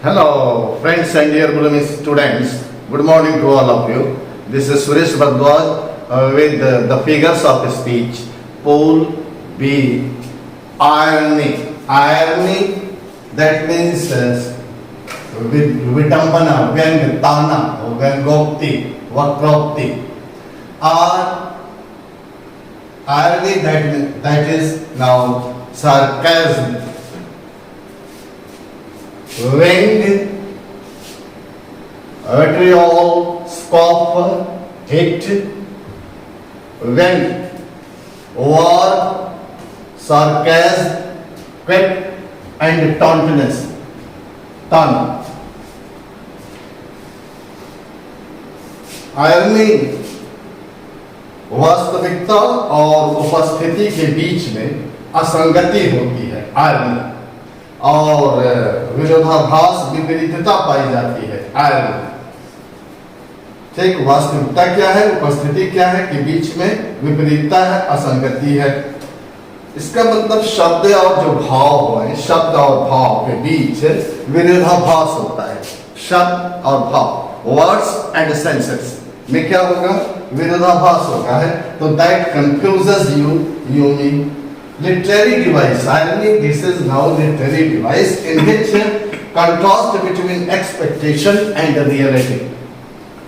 Hello, friends and dear Bulimi students. Good morning to all of you. This is Suresh Bhardwaj with the figures of speech. Pool B. Irony. Irony, that means Vitampana, Vyangtana, Vyangopti, Vakropti. Irony, that is now sarcasm. Wing, vitriol, scoff, hit, vent, war, sarcasm, quip, and tauntiness. Taunt. Irony वास्तविकता और उपस्थिति के बीच में असंगति होती है, irony, और विरोधाभास विपरीतता पाई जाती है, आयरनी। ठीक, वास्तविकता क्या है, उपस्थिति क्या है के बीच में विपरीतता है, असंगति है। इसका मतलब शब्द और जो भाव है, शब्द और भाव के बीच विरोधाभास होता है। शब्द और भाव, वर्ड्स एंड सेंसेस में क्या होगा, विरोधाभास होगा है। तो that confuses you me. Literary device, irony, this is now literary device in which contrast between expectation and reality.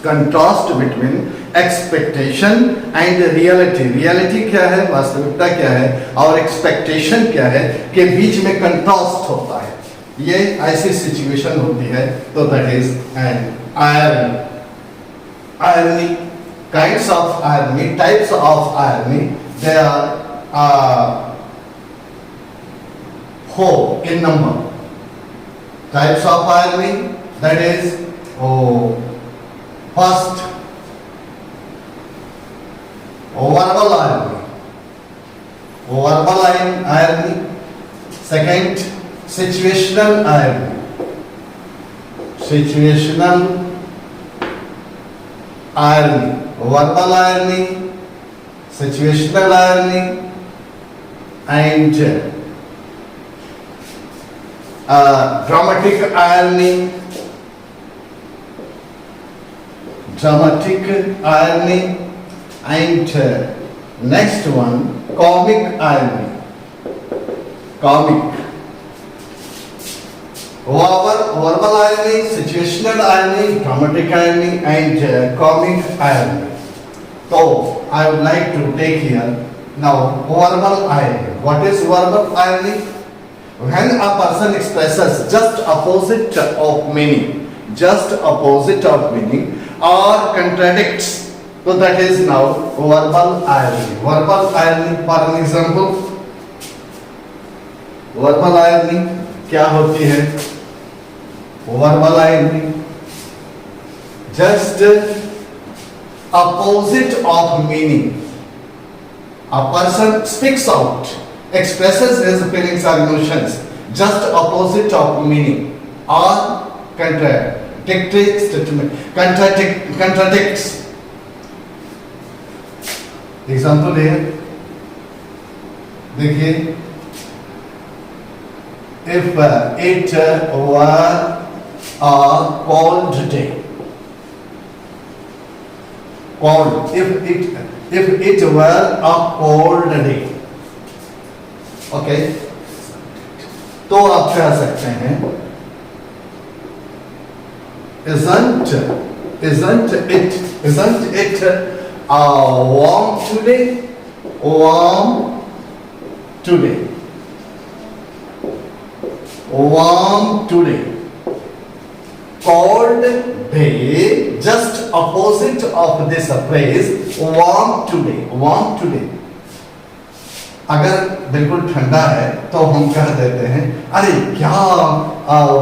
Contrast between expectation and reality. Reality क्या है, वास्तविकता क्या है, और expectation क्या है के बीच में contrast होता है। ये ऐसी situation होती है, तो that is an irony. Irony, kinds of irony, types of irony, they are four in number. Types of irony, that is, first, verbal irony. Verbal irony. Second, situational irony. Situational irony. Verbal irony, situational irony, and dramatic irony, and next one, comic irony. Comic. Verbal irony, situational irony, dramatic irony, and comic irony. So I would like to take here now verbal irony. What is verbal irony? When a person expresses just opposite of meaning, or contradicts, so that is now verbal irony. Verbal irony, for an example, verbal irony क्या होती है? Verbal irony, just opposite of meaning. A person speaks out, expresses his feelings or emotions just opposite of meaning, or contradicts. Example है, देखिए, if it were a cold day, cold, if it were a cold day, okay, तो आप कह सकते हैं isn't it warm today, warm today, warm today, cold day, just opposite of this phrase, warm today, warm today. अगर बिल्कुल ठंडा है तो हम कह देते हैं अरे क्या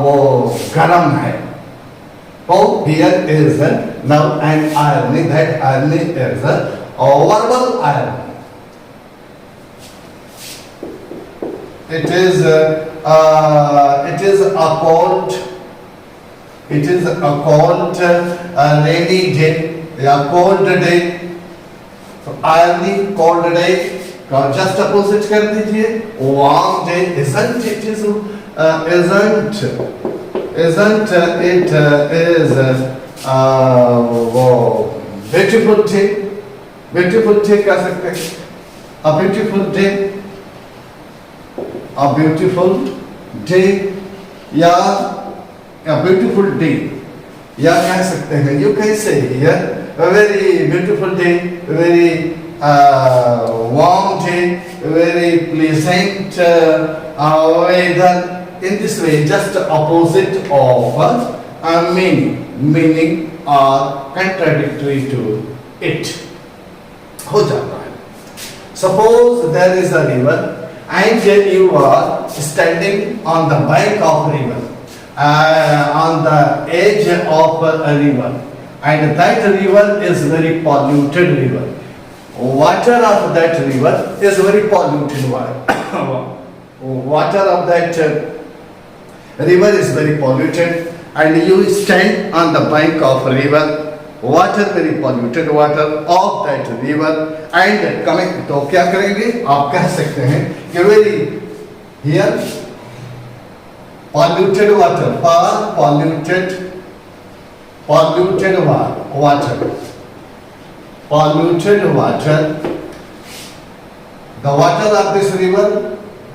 वो गर्म है। तो here is now an irony, that irony is a verbal irony. It is a cold rainy day, a cold day. So irony, cold day, just opposite कर दीजिए, warm day, isn't Isn't it is वो beautiful day? Beautiful day कह सकते हैं. A beautiful day. A beautiful day या a beautiful day या कह सकते हैं. You can say here a very beautiful day, very warm day, very pleasant weather. In this way, just opposite of meaning or contradictory to it हो जाता है. Suppose there is a river and you are standing on the bank of river, on the edge of a river, and that river is very polluted river. Water of that river is very polluted water. Water of that river is very polluted, and you stand on the bank of river, water very polluted water of that river, and coming तो क्या करेंगे आप कह सकते हैं कि very here polluted water, polluted water, the water of this river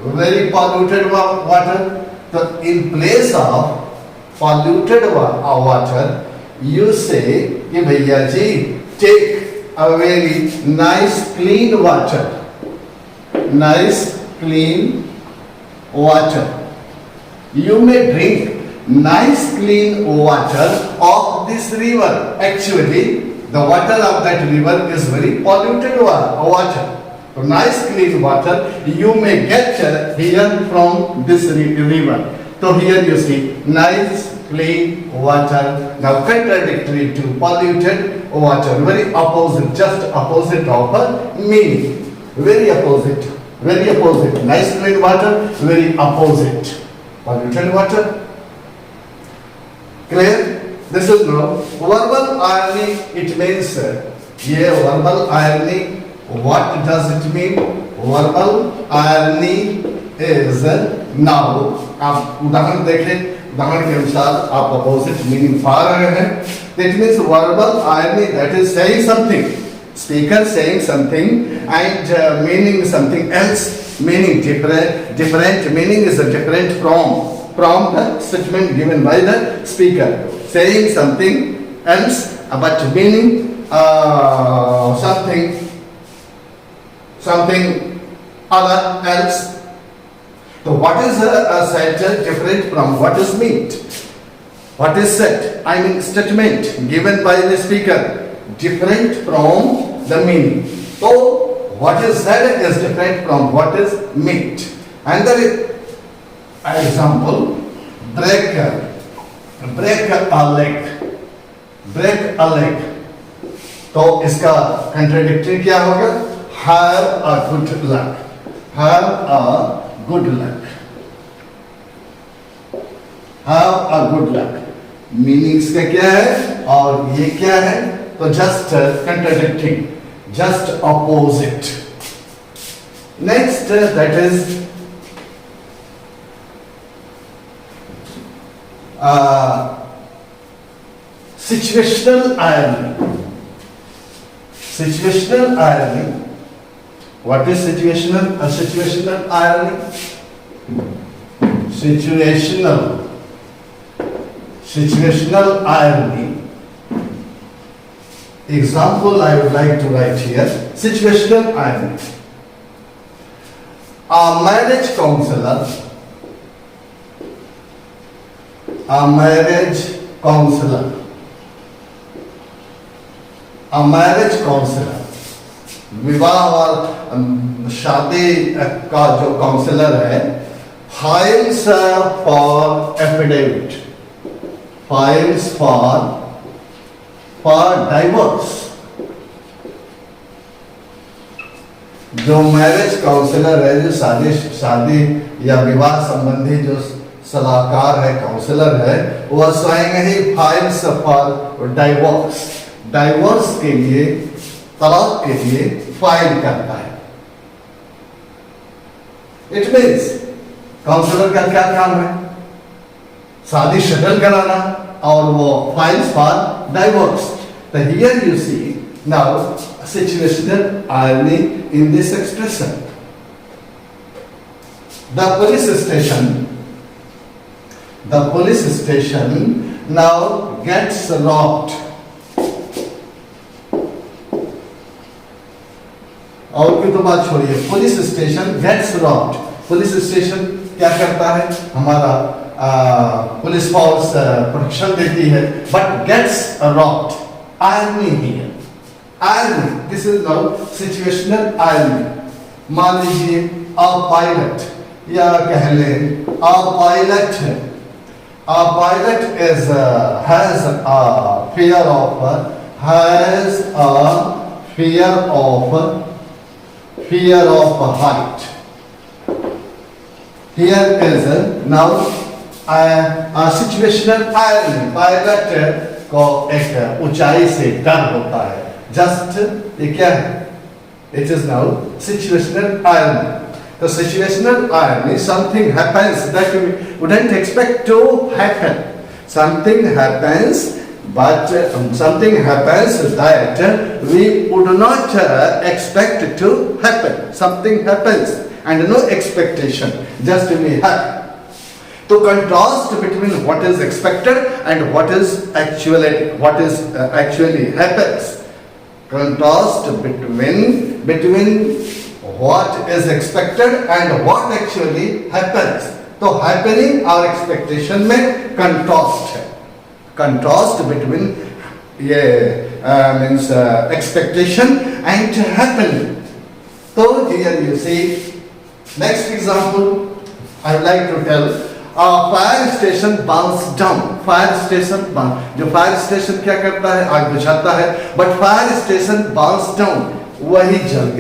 very polluted water. So in place of polluted water, you say कि भैया जी take a very nice clean water, You may drink nice clean water of this river. Actually, the water of that river is very polluted water. So nice clean water you may get here from this river. So here you see nice clean water. Now contradictory to polluted water, very opposite, just opposite of meaning. Very opposite. Nice clean water, very opposite polluted water. Clear? This is no verbal irony. It means ये verbal irony. What does it mean? Verbal irony is now. आप उदाहरण देखें, उदाहरण के अनुसार आप opposite meaning पा रहे हैं. That means verbal irony, that is saying something, speaker saying something and meaning something else, meaning different meaning is different from the statement given by the speaker. Saying something else but meaning something other else. So what is said different from what is meant? What is said? I mean statement given by the speaker different from the meaning. So what is said is different from what is meant. And there is example: break a leg. तो इसका contradictory क्या होगा? Have a good luck. Meanings का क्या है और ये क्या है? तो just contradicting, just opposite. Next that is situational irony. What is situational irony? Situational irony. Example I would like to write here. Situational irony. A marriage counselor विवाह और शादी का जो काउंसलर है, files for affidavit, files for divorce. जो marriage counsellor है, जो शादी या विवाह संबंधी जो सलाहकार है, काउंसलर है, वह स्वयं ही फाइल्स फॉर डाइवोर्स के लिए, तलाक के लिए फाइल करता है. इट मीन्स काउंसलर का क्या काम है? शादी शटल कराना, और वो files for divorce. So here you see now situational irony in this expression. The police station now gets robbed. और की तो बात छोड़िए, police station gets robbed. Police station क्या करता है, हमारा पुलिस फोर्स प्रोटेक्शन देती है, but gets robbed. Irony here, irony, this is now situational irony. मान लीजिए अ पायलट, या कह लें a pilot is has a fear of height. Here is now a situational irony. Pilot को एक ऊंचाई से डर होता है. जस्ट ये क्या है? It is now situational irony. The situational irony, something happens that we wouldn't expect to happen. Something happens, but something happens that we would not expect to happen. Something happens and no expectation, just we have. To contrast between what is expected and what actually happens. Contrast between what is expected and what actually happens. तो happening और expectation में contrast है. Contrast between ये means expectation and happening. So here you see next example. I would like to tell fire station burns down. Fire station burn, जो fire station क्या करता है, आग बुझाता है, but fire station burns down, वही जल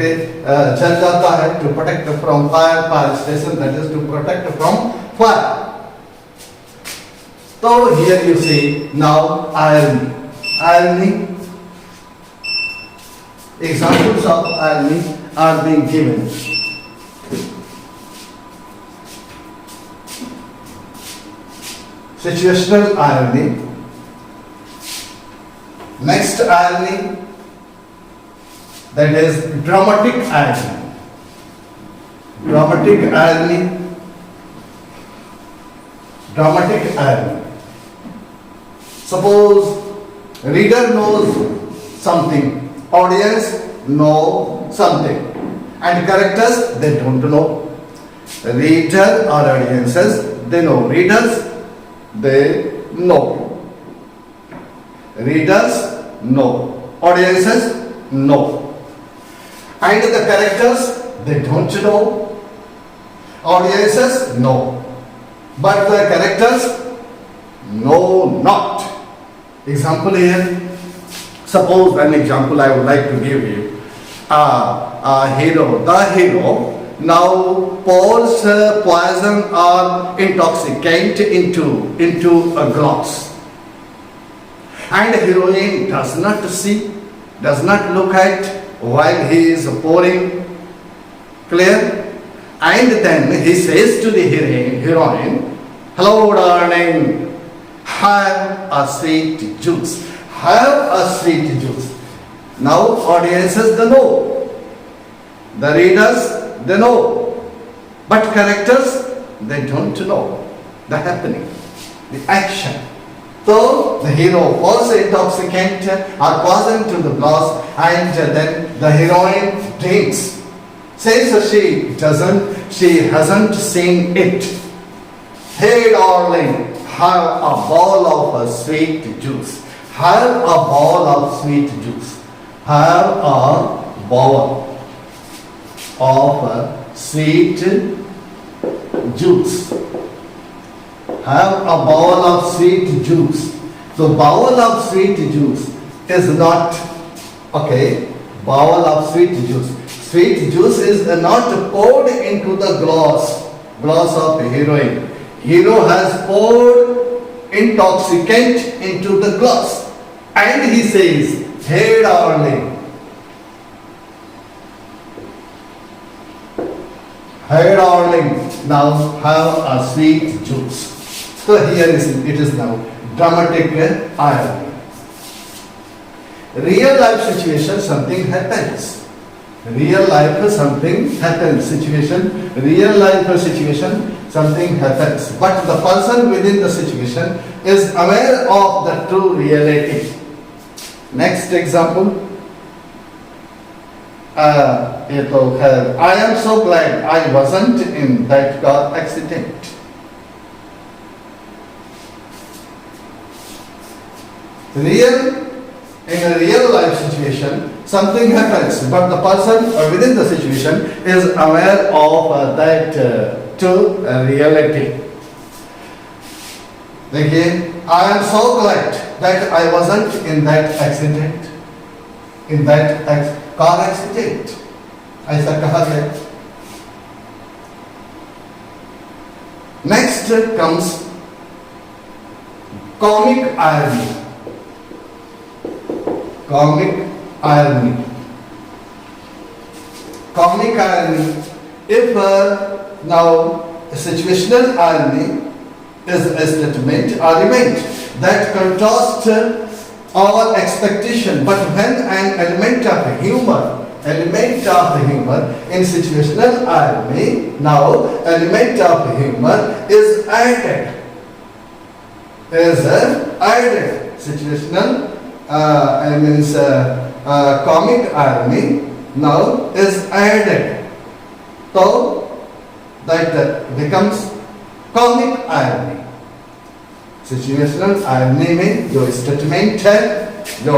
जाता है. To protect from fire, fire station, that is to protect from fire. So here you see now irony. Examples of irony are being given. Situational irony. Next irony, that is dramatic irony. Dramatic irony. Suppose reader knows something, audience know something, and characters they don't know. Reader or audiences they know. Readers they know. Readers know. Audiences know. And the characters they don't know. Audiences know. But the characters know not. Example here. Suppose an example I would like to give you. The hero now pours poison or intoxicant into a glass, and heroine does not see, does not look at while he is pouring. Clear? And then he says to the heroine, "Hello darling, have a sweet juice. Have a sweet juice." Now audiences they know, the readers they know, but characters they don't know the happening, the action. So the hero pours intoxicant or poison to the glass, and then the heroine drinks. Says she hasn't seen it. "Hey darling, have a bowl of sweet juice. Have a bowl of sweet juice. Have a bowl of sweet juice. Have a bowl of sweet juice." So bowl of sweet juice is not okay. Bowl of sweet juice. Sweet juice is not poured into the glass of heroine. Hero has poured intoxicant into the glass, and he says, "Hey darling, hey darling, now have a sweet juice." So here it is now dramatic irony. Real life situation, something happens. Real life something happens. Situation, real life situation, something happens. But the person within the situation is aware of the true reality. Next example. ये तो खैर, I am so glad I wasn't in that car accident. In a real life situation, something happens, but the person within the situation is aware of that true reality. देखिए, I am so glad that I wasn't in that accident, in that car accident. ऐसा कहा गया. Next comes comic irony. Comic irony. Comic irony. If now situational irony is a statement or event that contrasts our expectation, but when an element of humor in situational irony, now element of humor is added. Situational means comic irony now is added, so that becomes comic irony. Situational irony में जो statement है, जो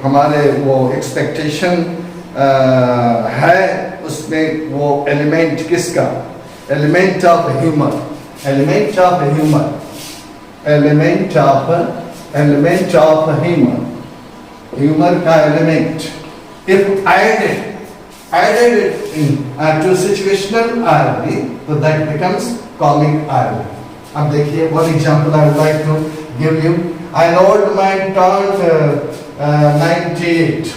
हमारे वो expectation है, उसमें वो element किसका, element of humour, element of humour, element of humour, humour का element if added to situational irony, so that becomes comic irony. अब देखिए, one example I would like to give you. An old man turned 98.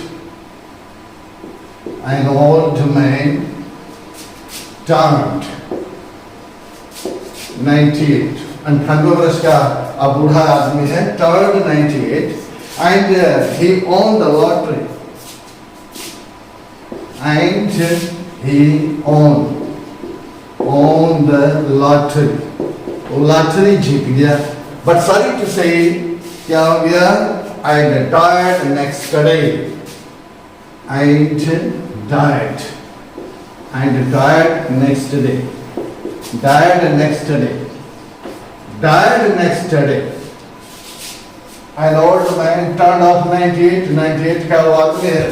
An old man turned 98. 98 वर्ष का अब बूढ़ा आदमी है, turned 98, and he won the lottery. And he won the lottery. वो lottery जीत गया. But sorry to say, क्या हो गया? I died next day. And died next day. Died next day. An old man turned off 98. 98 का वो आदमी है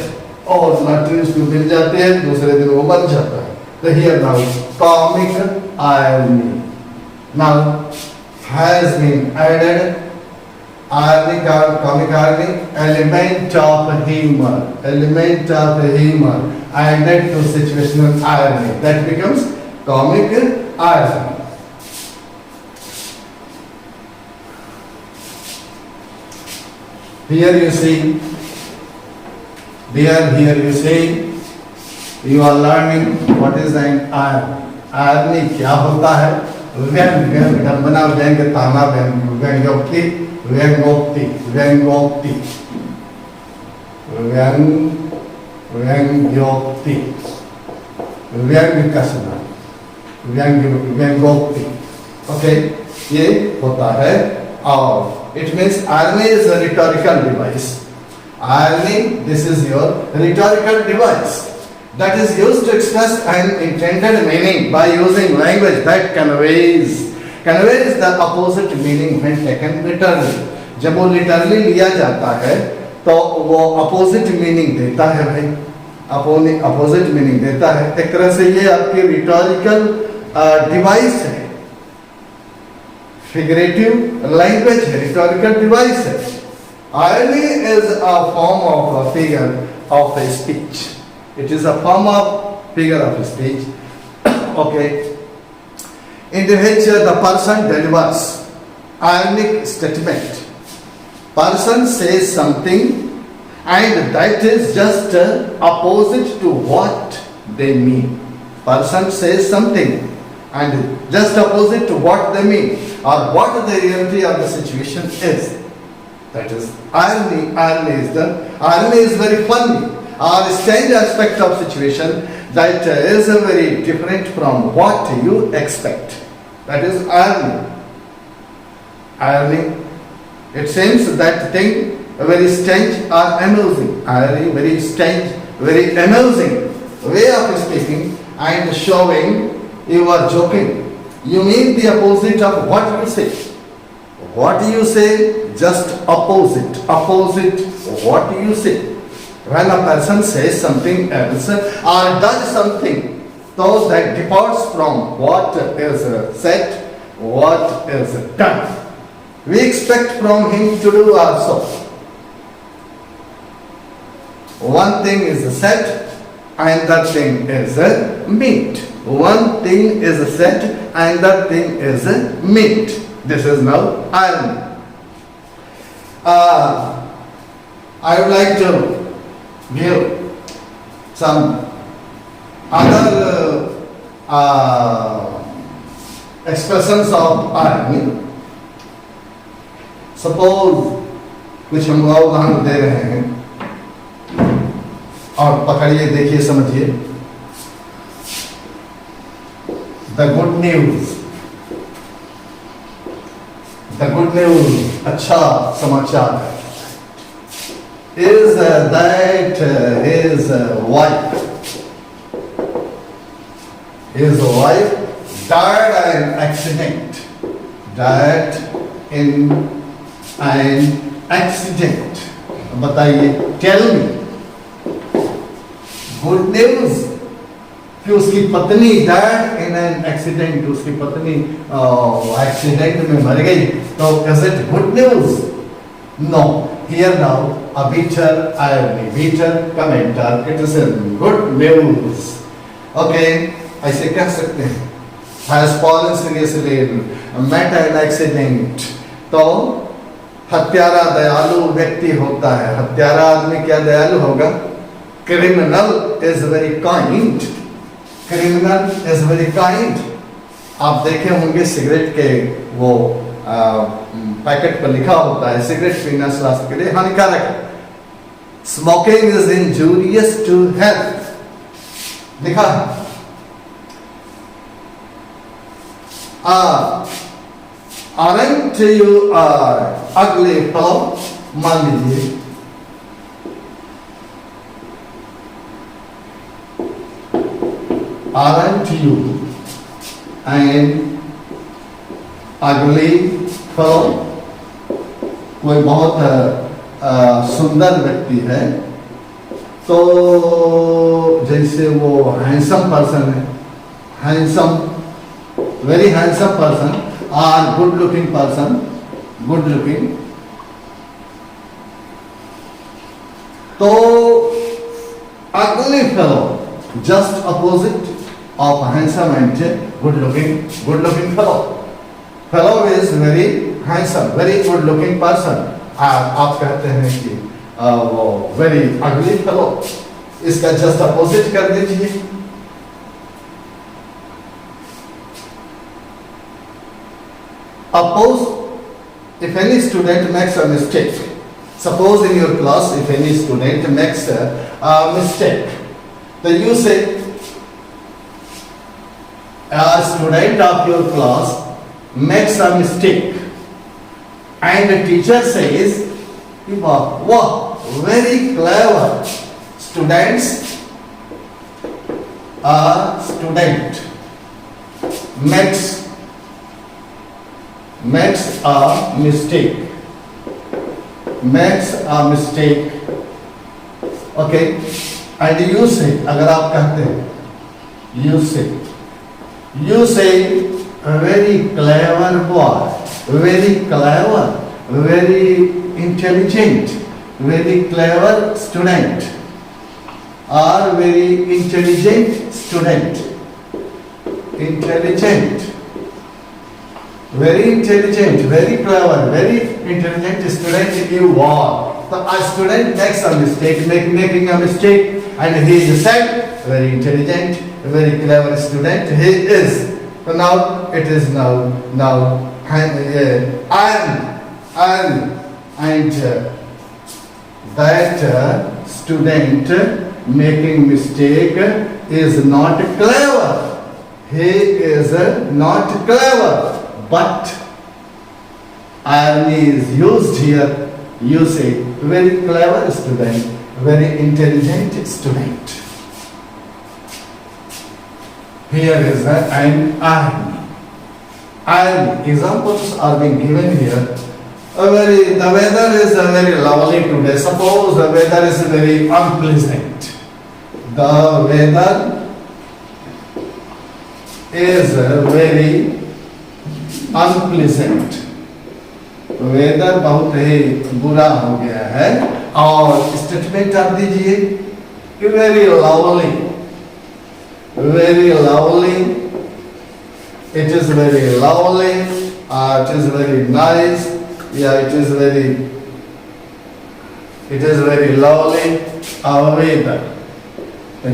और लॉटरी उसको मिल जाती है, दूसरे दिन वो मर जाता है. So here now comic irony now has been added. Irony, comic irony, element of humor added to situational irony, that becomes comic irony. Here you see, you are learning what is an irony. Irony क्या होता है? व्यंग्य, विडंबना, व्यंग्य, ताना, व्यंग्योक्ति, व्यंग्योक्ति, व्यंग्य कसना, व्यंग्योक्ति. Okay, ये होता है. और it means irony is a rhetorical device. Irony, this is your rhetorical device that is used to express an intended meaning by using language that conveys the opposite meaning when taken literally. जब वो literally लिया जाता है तो वो opposite meaning देता है भाई, opposite meaning देता है. एक तरह से ये आपकी rhetorical device है, figurative language है, rhetorical device है. Irony is a form of a figure of a speech. It is a form of figure of speech, okay, in which the person delivers ironic statement. Person says something and that is just opposite to what they mean. Person says something and just opposite to what they mean. or what the reality of the situation is. That is irony. Irony is very funny or strange aspect of situation that is very different from what you expect. That is irony. Irony. It seems that thing very strange or amusing. Irony, very strange, very amusing way of speaking and showing you are joking. You mean the opposite of what you say. What you say, just opposite. Opposite what you say. When a person says something else or does something, so that departs from what is said, what is done, we expect from him to do also. One thing is said and that thing is meant. One thing is said and that thing is meant. This is now irony. I would like to give some other expressions of irony. Suppose कुछ हम उदाहरण दे रहे हैं और पकड़िए, देखिए, समझिए. The good news. The good news, अच्छा समाचार है, is that his wife died in an accident. Died in an accident. बताइए, tell me. Good news कि उसकी पत्नी died in an accident, उसकी पत्नी एक्सीडेंट में मर गई, तो is it good news? No. Here now a bitter irony, bitter commenter. It is a good news. Okay, ऐसे कह सकते हैं. Has fallen seriously, met an accident. तो हत्यारा दयालु व्यक्ति होता है. हत्यारा आदमी क्या दयालु होगा? Criminal is very kind. Criminal is very kind. आप देखे होंगे सिगरेट के वो पैकेट पर लिखा होता है सिगरेट पीना स्वास्थ्य के लिए हानिकारक है. Smoking is injurious to health, लिखा है. Aren't you ugly fellow? मान लीजिए aren't you an ugly fellow? कोई बहुत सुंदर व्यक्ति है, तो जैसे वो हैंडसम पर्सन है, हैंडसम, वेरी हैंडसम पर्सन और good looking person, good looking. तो ugly fellow just opposite of handsome and good looking fellow. Fellow is very handsome, very good looking person. आप कहते हैं कि वो very ugly fellow. इसका just opposite कर दीजिए. Suppose if any student makes a mistake. Suppose in your class if any student makes a mistake, then you say a student of your class makes a mistake and the teacher says, wow, very clever. Students, a student makes a mistake. Makes a mistake. Okay. And you say, अगर आप कहते हैं, you say a very clever boy, very clever, very intelligent, very clever student, or very intelligent student. Intelligent, very intelligent, very clever, very intelligent student you are. So a student makes a mistake, making a mistake, and he is said very intelligent, very clever student he is. So now it is now and that student making mistake is not clever. He is not clever, but irony is used here. You say very clever student, very intelligent student. Here is an irony. Irony. Examples are being given here. The weather is very lovely today. Suppose the weather is very unpleasant. The weather is very unpleasant. Weather बहुत ही बुरा हो गया है और statement आप दीजिए कि very lovely, it is very lovely, it is very nice, yeah, it is very lovely weather.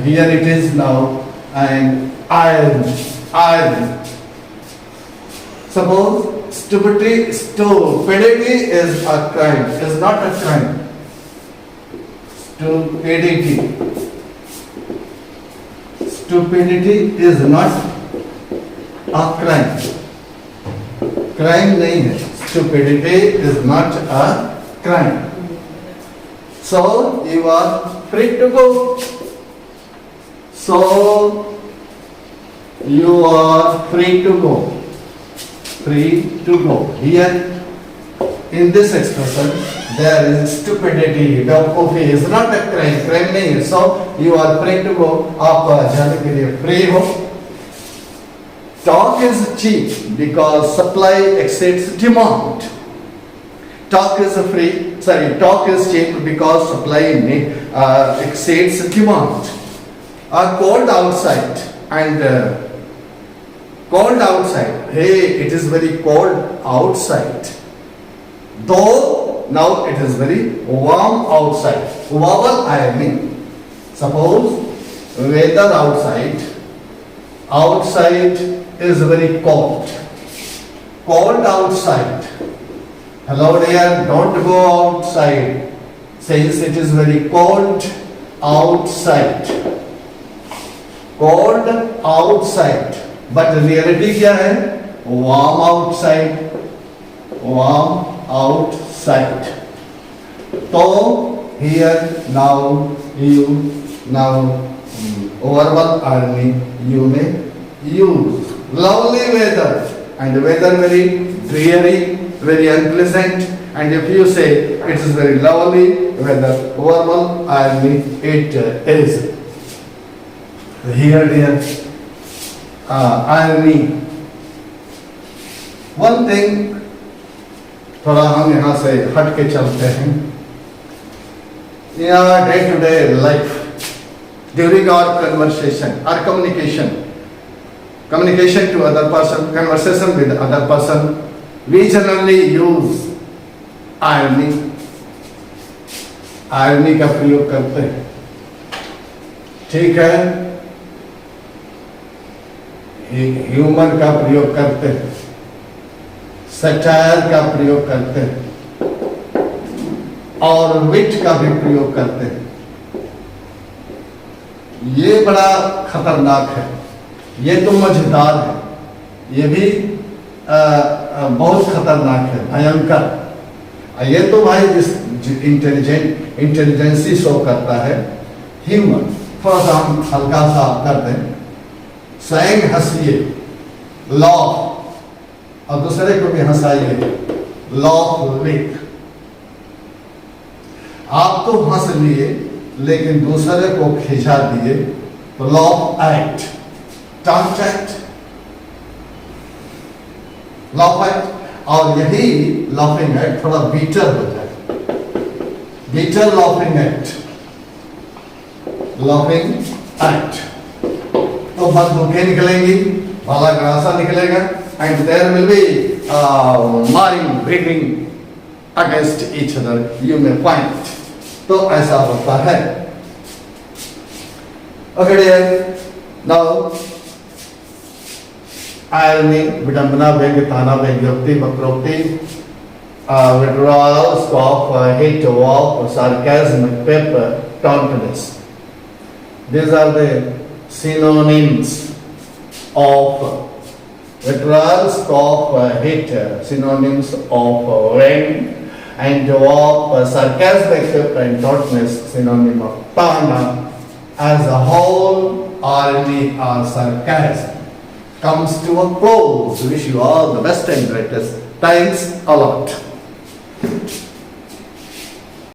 Here it is now and iron. Suppose stupidity is a crime, is not a crime. Stupidity is not a crime. Crime नहीं है. Stupidity is not a crime. So you are free to go. So you are free to go. Free to go. Here in this expression there is stupidity. Beवकूफी is not a crime. Crime नहीं है. So you are free to go. आप जाने के लिए free हो. Talk is cheap because supply exceeds demand. Talk is cheap because supply exceeds demand. Cold outside and cold outside. Hey, it is very cold outside. Though now it is very warm outside. Vowel irony. Suppose weather outside is very cold. Cold outside. Hello dear, don't go outside. Says it is very cold outside. Cold outside. But reality क्या है? Warm outside. So here now verbal irony you may use. Lovely weather and weather very dreary, very unpleasant. And if you say it is very lovely weather, verbal irony it is. Here dear. irony. One thing, थोड़ा हम यहाँ से हट के चलते हैं. In our day-to-day life, during our conversation, our communication to other person, conversation with other person, we generally use irony. irony का प्रयोग करते हैं. ठीक है. ह्यूमर का प्रयोग करते हैं, सटायर का प्रयोग करते हैं और विट का भी प्रयोग करते हैं. ये बड़ा खतरनाक है. ये तो मजेदार है. ये भी बहुत खतरनाक है, भयंकर. ये तो भाई जिस इंटेलिजेंसी शो करता है. ह्यूमर थोड़ा सा हम हल्का सा कर दें. स्वयं हंसिए, लॉ, और दूसरे को भी हंसाइए, लॉ विथ. आप तो हंस लिए लेकिन दूसरे को खिंचा दिए तो law act, tongue act, law act. और यही लॉफिंग एक्ट थोड़ा बीटर हो जाए. Better laughing act, laughing act. तो बंदूकें निकलेंगी, भाला गरासा निकलेगा, and there will be marring, beating against each other. You may find. तो ऐसा होता है. Okay dear. Now irony, विडंबना, व्यंग्य, ताना, व्यंग्योक्ति, वक्रोक्ति, withdrawal, scoff, hate, walk, sarcasm, pep, tauntiness. These are the synonyms of withdrawal, scoff, hate, synonyms of rent, and walk, sarcastic, and tauntiness, synonym of tana. As a whole, irony or sarcasm comes to a close. Wish you all the best and greatest. Thanks a lot.